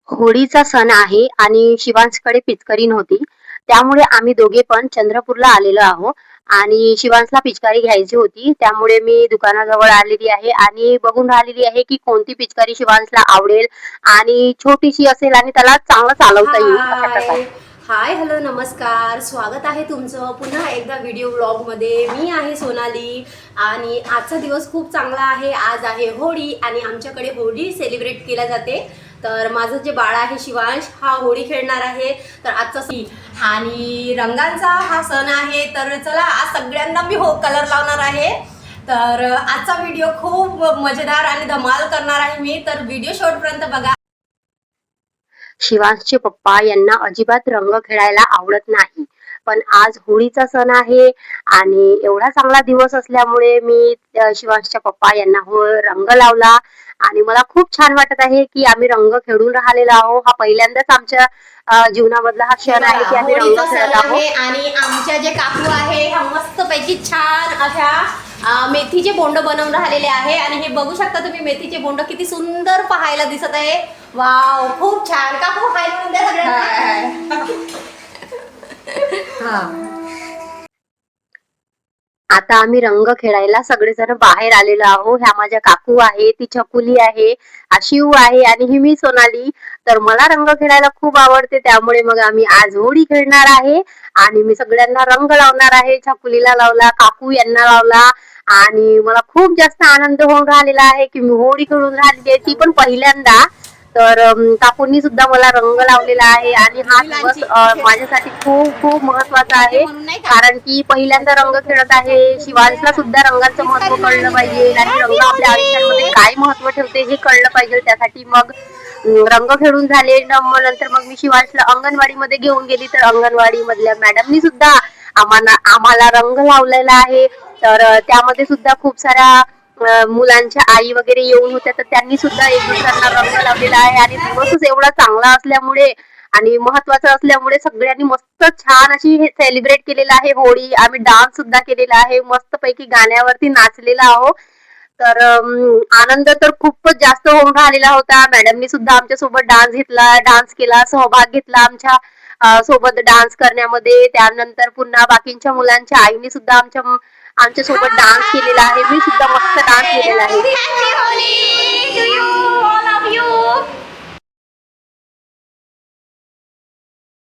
होळीचा सण आहे आणि शिवांशकडे पिचकारी नव्हती. त्यामुळे आम्ही दोघे पण चंद्रपूरला आलेलो आहोत आणि शिवांशला पिचकारी घ्यायची होती. त्यामुळे मी दुकानाजवळ आलेली आहे आणि बघून राहिलेली आहे, की कोणती पिचकारी शिवांशला आवडेल आणि छोटीशी असेल आणि त्याला चांगलं चालवता येईल अशा हाय प्रकारे. हाय हॅलो नमस्कार, स्वागत आहे तुमचं पुन्हा एकदा व्हिडिओ ब्लॉगमध्ये. मी आहे सोनाली आणि आजचा दिवस खूप चांगला आहे. आज आहे होळी आणि आमच्याकडे होळी सेलिब्रेट केल्या जाते. तर माझं जे बाळ आहे शिवांश हा होळी खेळणार आहे. तर आजचा आणि रंगांचा हा सण आहे. तर चला आज सगळ्यांना मी कलर लावणार आहे. तर आजचा व्हिडिओ खूप मजेदार आणि धमाल करणार आहे मी. तर व्हिडिओ शेवटपर्यंत बघा. शिवांशचे पप्पा यांना अजिबात रंग खेळायला आवडत नाही. पण आज होळीचा सण आहे आणि एवढा चांगला दिवस असल्यामुळे मी शिवांशच्या पप्पा यांना रंग लावला आणि मला खूप छान वाटत आहे, की आम्ही रंग खेळून राहिलेलो आहोत. हा पहिल्यांदाच आमच्या जीवनामधला हा हे क्षण आहे, की बघा आम्ही रंग होळीचा सण खेळत आहोत. आहे आणि आमच्या जे काकू आहे ह्या मस्त पैकी छान अशा मेथीचे बोंड बनवून राहिलेले आहे. आणि हे बघू शकता तुम्ही, मेथीचे बोंड किती सुंदर पाहायला दिसत आहे. वाव, खूप छान. काकू हाय म्हणून द्या सगळ्यांना. आता आम्ही रंग खेळायला सगळेजण बाहेर आलेलो आहोत. ह्या माझ्या काकू आहे, ती छकुली आहे, हा शिव आहे आणि ही मी सोनाली. तर मला रंग खेळायला खूप आवडते, त्यामुळे मग आम्ही आज होळी खेळणार आहे आणि मी सगळ्यांना रंग लावणार आहे. छकुलीला लावला, काकू यांना लावला आणि मला खूप जास्त आनंद होऊन राहिलेला आहे, की मी होळी खेळून राहिली आहे, ती पण पहिल्यांदा. तर काकूंनी सुद्धा मला रंग लावलेला आहे आणि हा दिवस माझ्यासाठी खूप खूप महत्वाचा आहे. कारण की पहिल्यांदा रंग खेळत आहे. शिवांशला सुद्धा रंगाचं महत्व कळलं पाहिजे आणि रंग आपल्या आयुष्यामध्ये काय महत्व ठेवते हे कळलं पाहिजे. त्यासाठी मग रंग खेळून झाले मग नंतर मग मी शिवांशला अंगणवाडीमध्ये घेऊन गेली. तर अंगणवाडी मधल्या मॅडमनी सुद्धा आम्हाला रंग लावलेला आहे. तर त्यामध्ये सुद्धा खूप साऱ्या मुलांच्या आई वगैरे येऊन होत्या. तर त्यांनी सुद्धा एक दुसऱ्यांना रंग लावलेला आहे आणि दिवसच एवढा चांगला असल्यामुळे आणि महत्वाचं असल्यामुळे सगळ्यांनी मस्त छान अशी हे सेलिब्रेट केलेलं आहे होळी. आम्ही डान्स सुद्धा केलेला आहे, मस्त पैकी गाण्यावरती नाचलेला आहोत. तर आनंद तर खूपच जास्त होऊन राहिलेला होता. मॅडमनी सुद्धा आमच्या सोबत डान्स केला, सहभाग घेतला आमच्या सोबत डान्स करण्यामध्ये. त्यानंतर पुन्हा बाकीच्या मुलांच्या आईनी सुद्धा आमच्या सोबत डान्स केलेला आहे. मी सुद्धा मस्त डान्स केलेला आहे. Happy Holi to you.